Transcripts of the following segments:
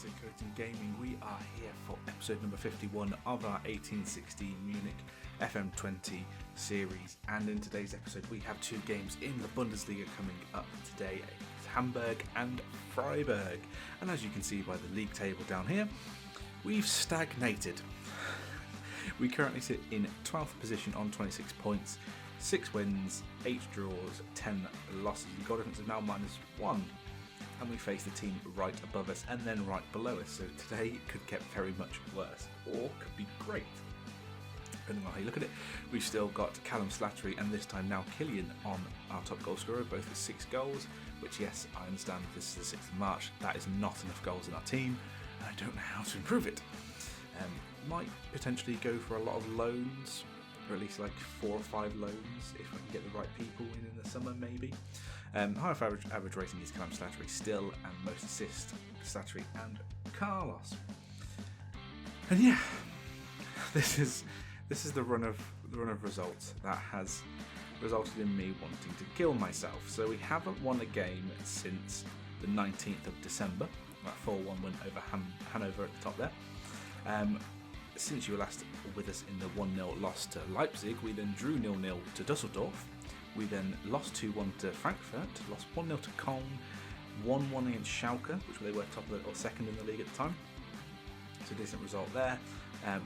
to Coating Gaming. We are here for episode number 51 of our 1816 Munich FM20 series, and in today's episode we have two games in the Bundesliga coming up today. It's Hamburg and Freiburg, and as you can see by the league table down here, we've stagnated. We currently sit in 12th position on 26 points, 6 wins, 8 draws, 10 losses. The goal difference is now -1. And we face the team right above us and then right below us. So today could get very much worse, or could be great, depending on how you look at it. We've still got Callum Slattery and this time now Killian on our top goal scorer, both with 6 goals, which, yes, I understand this is the 6th of March. That is not enough goals in our team, and I don't know how to improve it. Might potentially go for a lot of loans, or at least like 4 or 5 loans if I can get the right people in the summer, maybe. Highest average rating is Callum Slattery still, and most assists Slattery and Carlos. And yeah, this is the run of results that has resulted in me wanting to kill myself. So we haven't won a game since the 19th of December, that 4-1 win over Hanover at the top there. Since you were last with us in the 1-0 loss to Leipzig, we then drew 0-0 to Dusseldorf. We then lost 2-1 to Frankfurt, lost 1-0 to Köln, 1-1 against Schalke, which they were top or second in the league at the time. So a decent result there.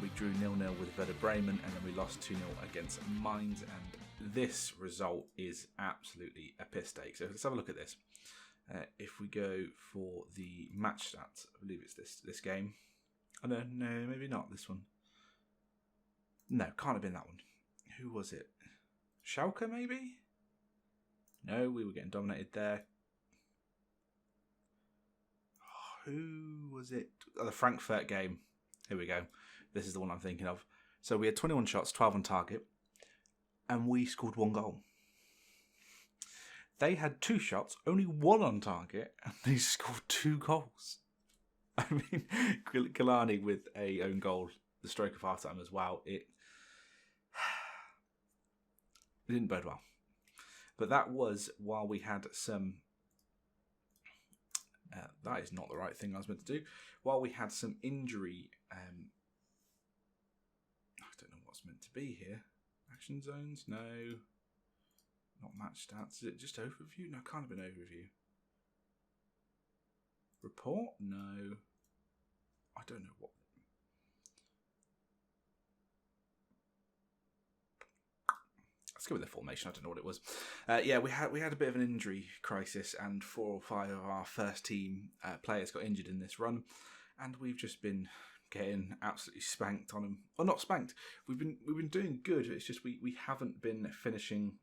We drew 0-0 with Werder Bremen, and then we lost 2-0 against Mainz. And this result is absolutely a piss take. So let's have a look at this. If we go for the match stats, I believe it's this game. Oh, no, maybe not this one. No, can't have been that one. Who was it? Schalke, maybe? No, we were getting dominated there. Oh, who was it? Oh, the Frankfurt game. Here we go. This is the one I'm thinking of. So we had 21 shots, 12 on target, and we scored 1 goal. They had 2 shots, only 1 on target, and they scored 2 goals. I mean, Kalani with a own goal, the stroke of half time as well. It didn't bode well. But that was while we had some... that is not the right thing I was meant to do. While we had some injury... I don't know what's meant to be here. Action zones? No. Not match stats. Is it just overview? No, it can't have been overview. Report? No. I don't know what. Let's go with the formation. I don't know what it was. Yeah, we had a bit of an injury crisis, and 4 or 5 of our first team players got injured in this run, and we've just been getting absolutely spanked on them. Well, not spanked. We've been doing good. It's just we haven't been finishing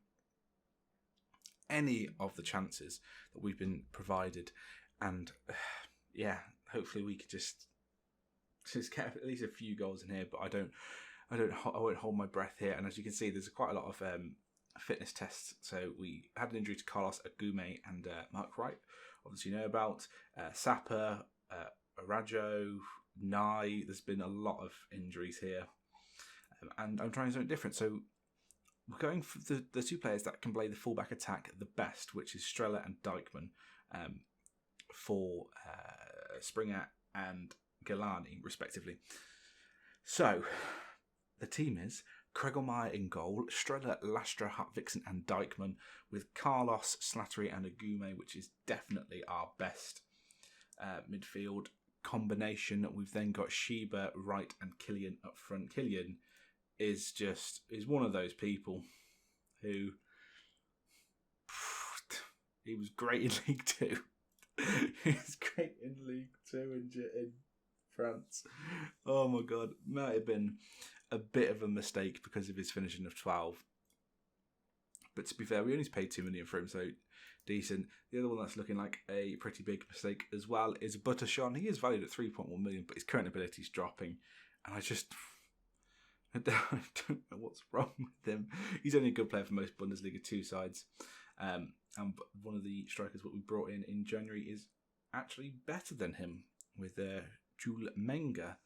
any of the chances that we've been provided. And yeah, hopefully we could just get at least a few goals in here. But I won't hold my breath here. And as you can see, there's quite a lot of fitness tests. So we had an injury to Carlos Agume and Mark Wright, obviously you know about Sapper, Arajo, Nye. There's been a lot of injuries here, and I'm trying something different. So we're going for the 2 players that can play the fullback attack the best, which is Streller and Dijkman. For Springer and Galani, respectively. So, the team is Kregelmeyer in goal, Streller, Lastra, Hartvigsen and Dijkman, with Carlos, Slattery and Agume, which is definitely our best midfield combination. We've then got Schieber, Wright and Killian up front. Killian is one of those people who... he was great in League 2. He's great in League 2 in France. Oh my god. Might have been a bit of a mistake because of his finishing of 12. But to be fair, we only paid 2 million for him, so decent. The other one that's looking like a pretty big mistake as well is Buttershon. He is valued at 3.1 million, but his current ability is dropping. And I don't know what's wrong with him. He's only a good player for most Bundesliga 2 sides. And one of the strikers that we brought in January is actually better than him with Jules Menga.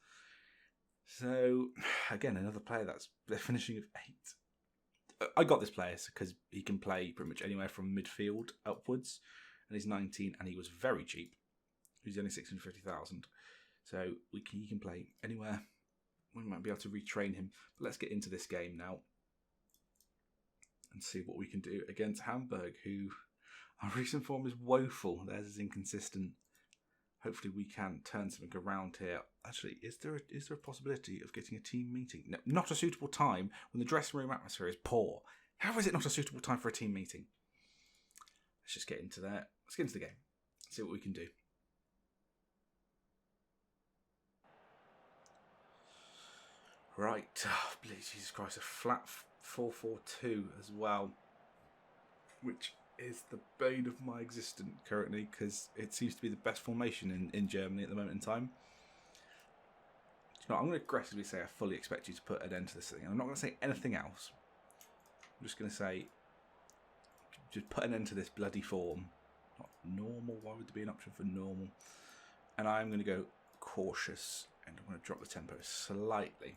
So, again, another player that's the finishing of 8. I got this player because he can play pretty much anywhere from midfield upwards, and he's 19, and he was very cheap. He's only 650,000. So he can play anywhere. We might be able to retrain him. But let's get into this game now and see what we can do against Hamburg, who our recent form is woeful. Theirs is inconsistent. Hopefully we can turn something around here. Actually, is there a possibility of getting a team meeting? No, not a suitable time when the dressing room atmosphere is poor. How is it not a suitable time for a team meeting? Let's just get into there. Let's get into the game. See what we can do. Right. Oh, please, Jesus Christ. A flat 4-4-2 as well. Which is the bane of my existence currently, because it seems to be the best formation in Germany at the moment in time. You know, I'm going to aggressively say I fully expect you to put an end to this thing. I'm not going to say anything else. I'm just going to say, just put an end to this bloody form. Not normal. Why would there be an option for normal? And I'm going to go cautious, and I'm going to drop the tempo slightly.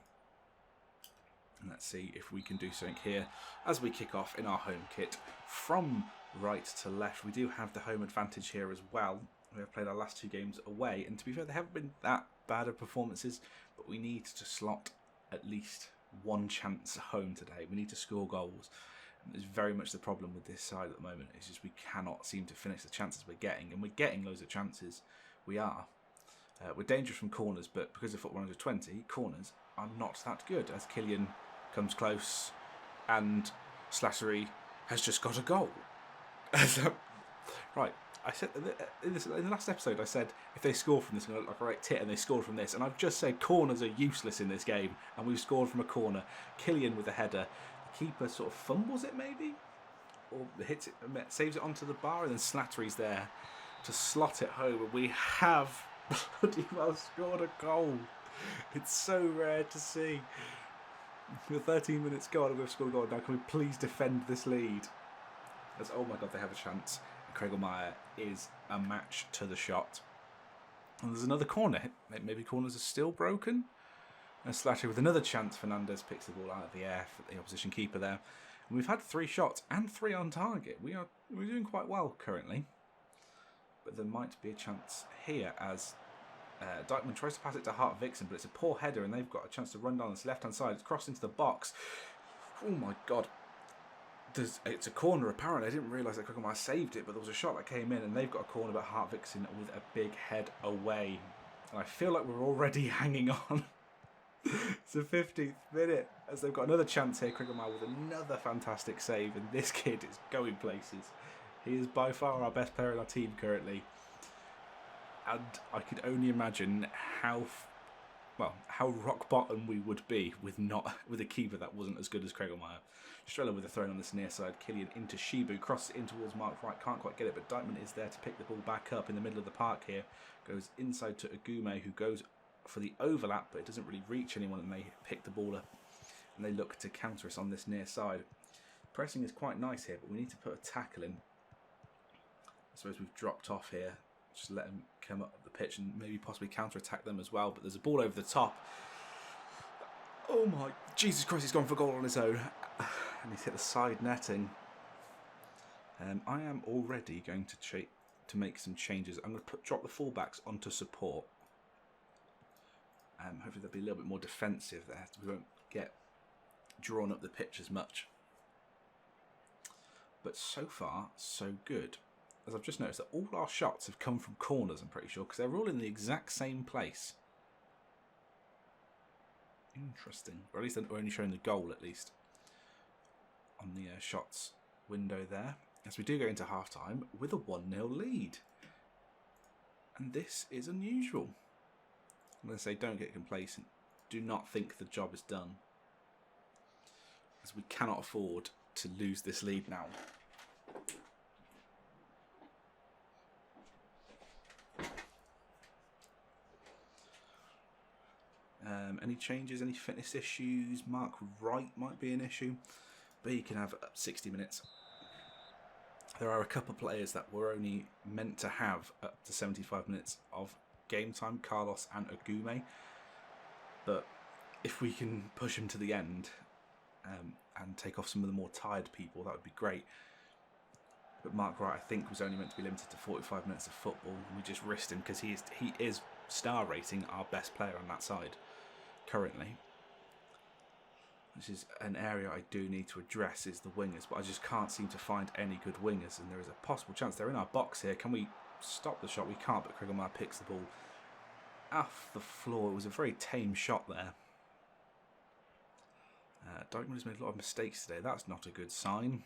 And let's see if we can do something here as we kick off in our home kit from right to left. We do have the home advantage here as well. We have played our last 2 games away, and to be fair, they haven't been that bad of performances, but we need to slot at least one chance home today. We need to score goals. And it's very much the problem with this side at the moment. It's just we cannot seem to finish the chances we're getting, and we're getting loads of chances. We are. We're dangerous from corners, but because of football under 20, corners are not that good, as Kylian comes close and Slattery has just got a goal. Right, I said in the last episode, I said if they score from this, it's going to look like a right tit, and they scored from this. And I've just said corners are useless in this game, and we've scored from a corner. Kylian with a header. The keeper sort of fumbles it maybe, or hits it, saves it onto the bar, and then Slattery's there to slot it home. And we have bloody well scored a goal. It's so rare to see. With 13 minutes gone, we've scored a goal. Now, can we please defend this lead? Oh my God, they have a chance. Kregelmeier is a match to the shot. And there's another corner. Maybe corners are still broken. And Slattery with another chance. Fernandez picks the ball out of the air for the opposition keeper there. And we've had 3 shots and 3 on target. We're doing quite well currently. But there might be a chance here as Dijkman tries to pass it to Hart Vixen, but it's a poor header, and they've got a chance to run down this left-hand side. It's crossed into the box. Oh my God. It's a corner, apparently. I didn't realise that Kregelmeier saved it, but there was a shot that came in, and they've got a corner, but Hart Vixen with a big head away. And I feel like we're already hanging on. It's the 15th minute, as they've got another chance here. Kregelmeier with another fantastic save, and this kid is going places. He is by far our best player in our team currently. And I could only imagine how rock bottom we would be with a keeper that wasn't as good as Kregelmeier. Strela with a throw on this near side. Kylian into Shibu, crosses it in towards Mark Wright, can't quite get it, but Dijkman is there to pick the ball back up in the middle of the park here. Goes inside to Agume, who goes for the overlap, but it doesn't really reach anyone, and they pick the ball up. And they look to counter us on this near side. Pressing is quite nice here, but we need to put a tackle in. I suppose we've dropped off here. Just let him come up the pitch and maybe possibly counter-attack them as well. But there's a ball over the top. Oh my Jesus Christ, he's gone for goal on his own. And he's hit the side netting. I am already going to make some changes. I'm going to drop the fullbacks onto support. Hopefully they'll be a little bit more defensive there. So we won't get drawn up the pitch as much. But so far, so good. As I've just noticed that all our shots have come from corners, I'm pretty sure, because they're all in the exact same place. Interesting. Or at least they're only showing the goal, at least, on the shots window there. As we do go into half-time with a 1-0 lead. And this is unusual. I'm going to say don't get complacent. Do not think the job is done. As we cannot afford to lose this lead now. Any changes, any fitness issues? Mark Wright might be an issue, but he can have 60 minutes. There are a couple of players that were only meant to have up to 75 minutes of game time, Carlos and Agume. But if we can push him to the end and take off some of the more tired people, that would be great. But Mark Wright, I think, was only meant to be limited to 45 minutes of football. We just risked him because he is star rating our best player on that side currently. This is an area I do need to address, is the wingers, but I just can't seem to find any good wingers, and there is a possible chance they're in our box here. Can we stop the shot? We can't, but Kriggelmeyer picks the ball off the floor. It was a very tame shot there. Dijkman has made a lot of mistakes today. That's not a good sign.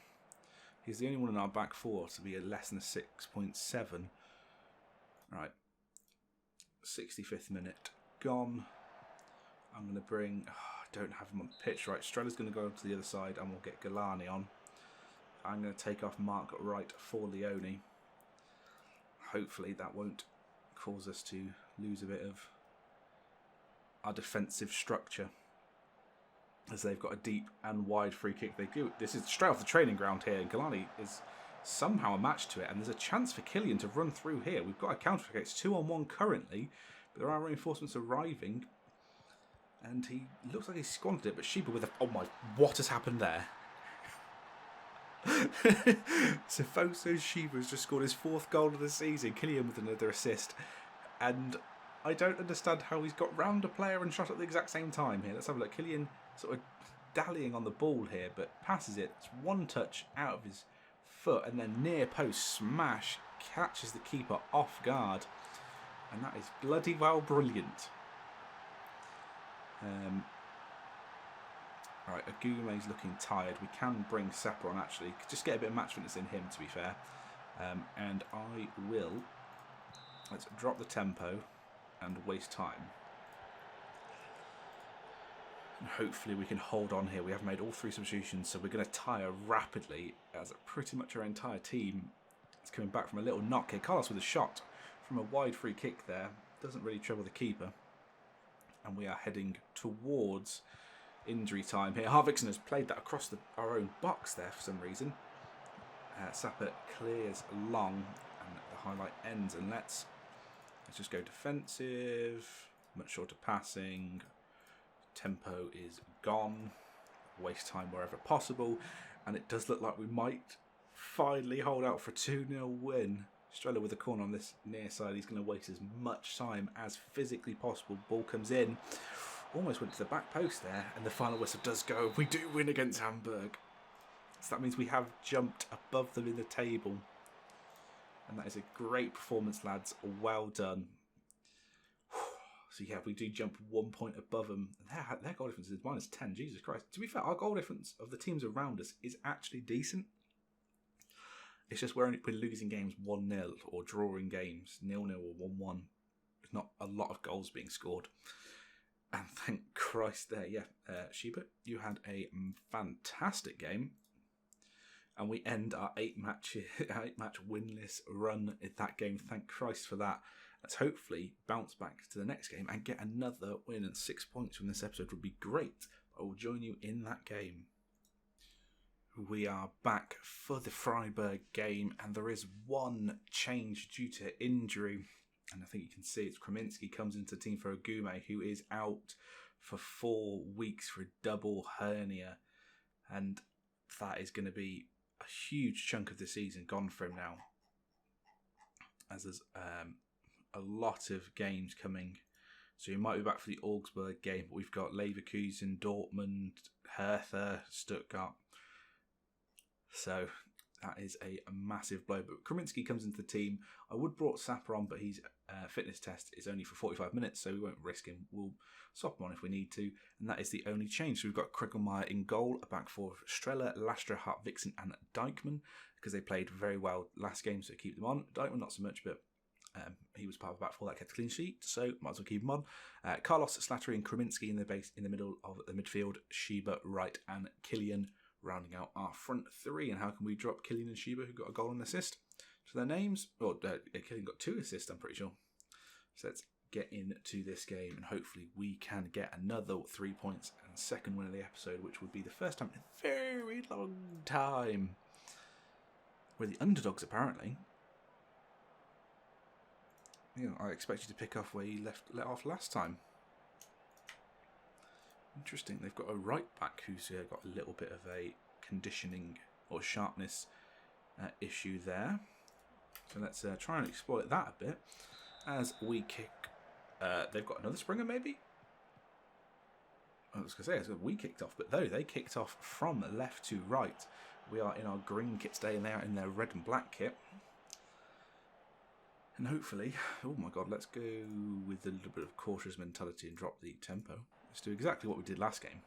He's the only one in our back four to be a less than a 6.7. Right. 65th minute gone. I'm going to bring... I don't have him on the pitch. Right, Streller's going to go to the other side and we'll get Galani on. I'm going to take off Mark Wright for Leone. Hopefully that won't cause us to lose a bit of our defensive structure, as they've got a deep and wide free kick. They do. This is straight off the training ground here, and Galani is somehow a match to it, and there's a chance for Killian to run through here. We've got a counter attack. It's 2-on-1 currently, but there are reinforcements arriving, and he looks like he squandered it, but Sheba with a... Oh my, what has happened there? Sifoso Sheba has just scored his 4th goal of the season, Killian with another assist, and I don't understand how he's got round a player and shot at the exact same time here. Let's have a look. Killian sort of dallying on the ball here, but passes it. It's one touch out of his foot, and then near post smash, catches the keeper off guard, and that is bloody well brilliant. Right, Agume's looking tired. We can bring Sapper on, actually. Just get a bit of match fitness in him, to be fair. And I will... Let's drop the tempo and waste time. And hopefully we can hold on here. We have made all 3 substitutions, so we're going to tire rapidly, as pretty much our entire team is coming back from a little knock here. Carlos with a shot from a wide free kick there. Doesn't really trouble the keeper. And we are heading towards injury time here. Harvickson has played that across our own box there for some reason. Sapper clears long, and the highlight ends. And let's just go defensive, much shorter passing. Tempo is gone. Waste time wherever possible. And it does look like we might finally hold out for a 2-0 win. Streller with a corner on this near side. He's going to waste as much time as physically possible. Ball comes in. Almost went to the back post there. And the final whistle does go. We do win against Hamburg. So that means we have jumped above them in the table. And that is a great performance, lads. Well done. So yeah, we do jump 1 point above them. Their goal difference is -10. Jesus Christ. To be fair, our goal difference of the teams around us is actually decent. It's just we're losing games 1-0 or drawing games 0-0 or 1-1. There's not a lot of goals being scored. And thank Christ there. Yeah, Sheba, you had a fantastic game. And we end our 8-match winless run in that game. Thank Christ for that. Let's hopefully bounce back to the next game and get another win. And 6 points from this episode would be great. I will join you in that game. We are back for the Freiburg game, and there is one change due to injury. And I think you can see it's Kreminski comes into the team for Agume, who is out for 4 weeks for a double hernia. And that is going to be a huge chunk of the season gone for him now, as there's a lot of games coming. So he might be back for the Augsburg game, but we've got Leverkusen, Dortmund, Hertha, Stuttgart. So that is a massive blow. But Kreminski comes into the team. I would have brought Sapper on, but his fitness test is only for 45 minutes, so we won't risk him. We'll swap him on if we need to. And that is the only change. So we've got Kriggelmeyer in goal, a back four of Streller, Lastra, Hartvigsen and Dijkman, because they played very well last game, so keep them on. Dijkman not so much, but he was part of the back four that kept a clean sheet, so might as well keep him on. Carlos, Slattery and Kreminski in the middle of the midfield. Sheba, Wright and Killian rounding out our front three. And how can we drop Killian and Sheba, who got a goal and assist, to their names? Well, Killian got 2 assists, I'm pretty sure. So let's get into this game, and hopefully we can get another 3 points and second win of the episode, which would be the first time in a very long time. We're the underdogs, apparently. You know, I expect you to pick off where you let off last time. Interesting. They've got a right back who's got a little bit of a conditioning or sharpness issue there. So let's try and exploit that a bit as we kick They've got another Springer, maybe? I was going to say, we kicked off, but though they kicked off from left to right. We are in our green kit today, and they are in their red and black kit. And hopefully, oh my god, let's go with a little bit of cautious mentality and drop the tempo. Let's do exactly what we did last game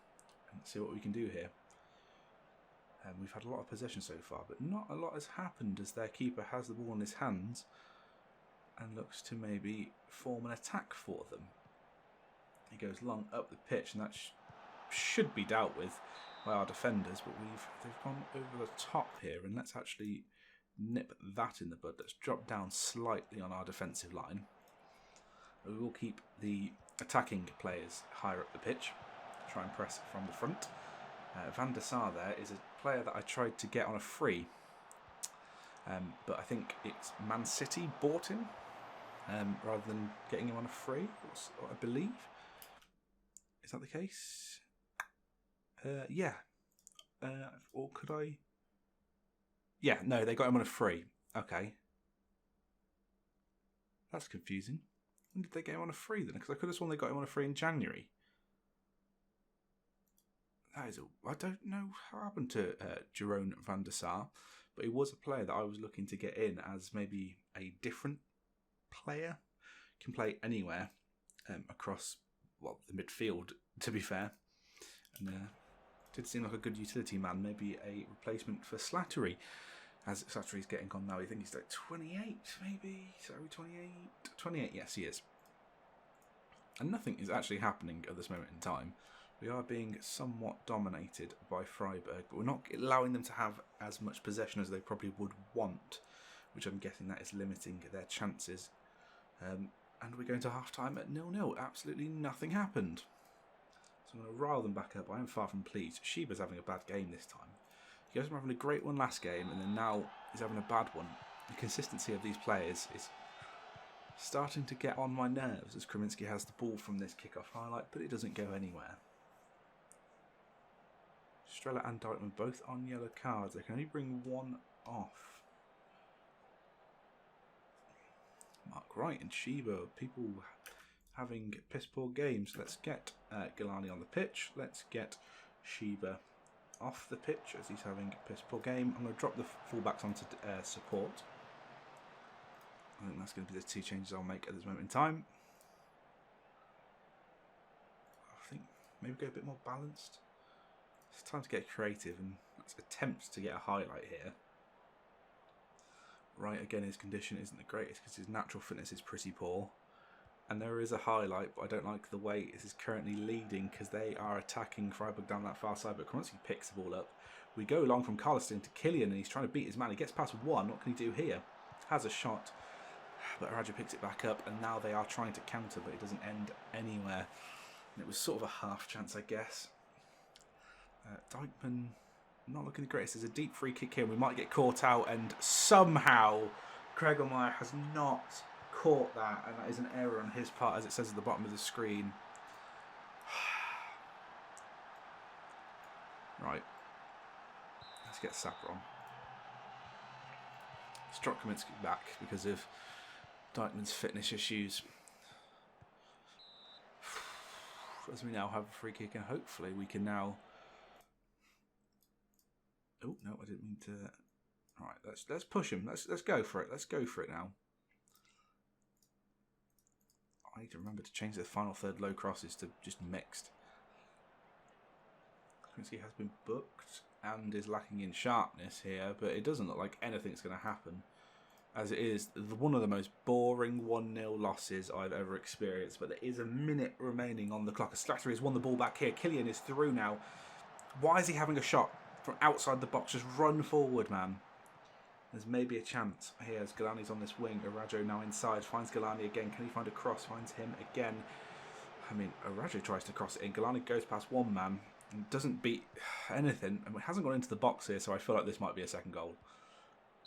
and see what we can do here. We've had a lot of possession so far, but not a lot has happened as their keeper has the ball in his hands and looks to maybe form an attack for them. He goes long up the pitch, and that should be dealt with by our defenders, but they've gone over the top here, and let's actually nip that in the bud. Let's drop down slightly on our defensive line. We will keep the attacking players higher up the pitch, try and press from the front. Van der Sar there is a player that I tried to get on a free, but I think it's Man City bought him rather than getting him on a free, I believe. Is that the case? Yeah. Or could I? Yeah, no, they got him on a free. Okay. That's confusing. When did they get him on a free then? Because I could have sworn they got him on a free in January. I don't know what happened to Jeroen van der Sar, but he was a player that I was looking to get in as maybe a different player. Can play anywhere across, well, the midfield, to be fair. And did seem like a good utility man, maybe a replacement for Slattery, as Slattery's getting on now. I think he's like 28, maybe? So 28? 28, yes, he is. And nothing is actually happening at this moment in time. We are being somewhat dominated by Freiburg, but we're not allowing them to have as much possession as they probably would want, which I'm guessing that is limiting their chances. And we're going to half-time at 0-0. Absolutely nothing happened. So I'm going to rile them back up. I am far from pleased. Shiba's having a bad game this time. He goes from having a great one last game, and then now he's having a bad one. The consistency of these players is starting to get on my nerves as Kraminski has the ball from this kickoff highlight, but it doesn't go anywhere. Strela and Dykeman both on yellow cards. They can only bring one off. Mark Wright and Shiba, people having piss poor games. Let's get Galani on the pitch. Let's get Shiba off the pitch as he's having a piss poor game. I'm going to drop the fullbacks onto support. I think that's going to be the two changes I'll make at this moment in time. I think maybe go a bit more balanced. It's time to get creative and let's attempt to get a highlight here. Right, again, his condition isn't the greatest because his natural fitness is pretty poor. And there is a highlight, but I don't like the way this is currently leading because they are attacking Freiburg down that far side. But Kraminski picks the ball up. We go along from Carlstein to Killian, and he's trying to beat his man. He gets past one. What can he do here? Has a shot, but Raja picks it back up, and now they are trying to counter, but it doesn't end anywhere. And it was sort of a half chance, I guess. Dykeman not looking the greatest. There's a deep free kick here. We might get caught out, and somehow Craig O'Meara has not caught that, and that is an error on his part, as it says at the bottom of the screen. Right, let's get Sapper on. Let's drop Kraminski back because of Dykeman's fitness issues. As we now have a free kick, and hopefully we can now. Oh no, I didn't mean to. All right, let's push him. Let's go for it. Let's go for it now. I need to remember to change the final third low crosses to just mixed. Kraminski has been booked and is lacking in sharpness here, but it doesn't look like anything's going to happen, as it is one of the most boring 1-0 losses I've ever experienced. But there is a minute remaining on the clock. Slattery has won the ball back here. Killian is through now. Why is he having a shot from outside the box? Just run forward, man. There's maybe a chance here as Galani's on this wing. Arajo now inside, finds Galani again. Can he find a cross? Finds him again. I mean, Arajo tries to cross it in. Galani goes past one man and doesn't beat anything. And it hasn't gone into the box here, so I feel like this might be a second goal.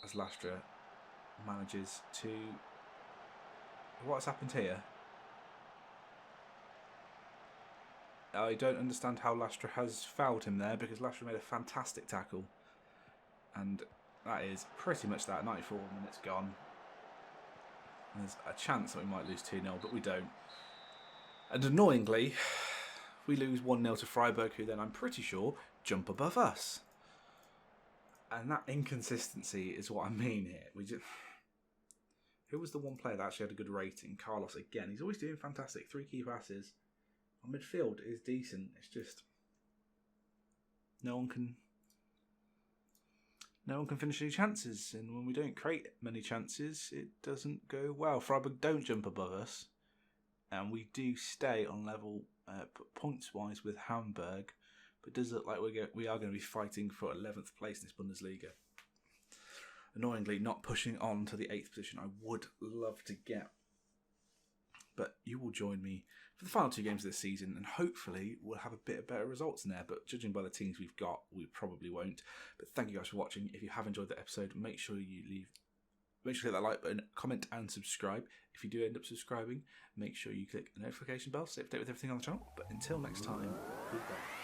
As Lastra manages to... What's happened here? I don't understand how Lastra has fouled him there, because Lastra made a fantastic tackle. And that is pretty much that. 94 minutes gone. There's a chance that we might lose 2-0, but we don't. And annoyingly, we lose 1-0 to Freiburg, who then I'm pretty sure jump above us. And that inconsistency is what I mean here. Who was the one player that actually had a good rating? Carlos, again. He's always doing fantastic. 3 key passes. Our midfield is decent. It's just no one can finish any chances. And when we don't create many chances, it doesn't go well. Freiburg don't jump above us. And we do stay on level points-wise with Hamburg. But it does look like we are going to be fighting for 11th place in this Bundesliga. Annoyingly, not pushing on to the 8th position I would love to get. But you will join me for the final 2 games of this season, and hopefully we'll have a bit of better results in there. But judging by the teams we've got, we probably won't. But thank you guys for watching. If you have enjoyed the episode, make sure you hit that like button, comment and subscribe. If you do end up subscribing, make sure you click the notification bell, stay up to date with everything on the channel. But until next time, goodbye.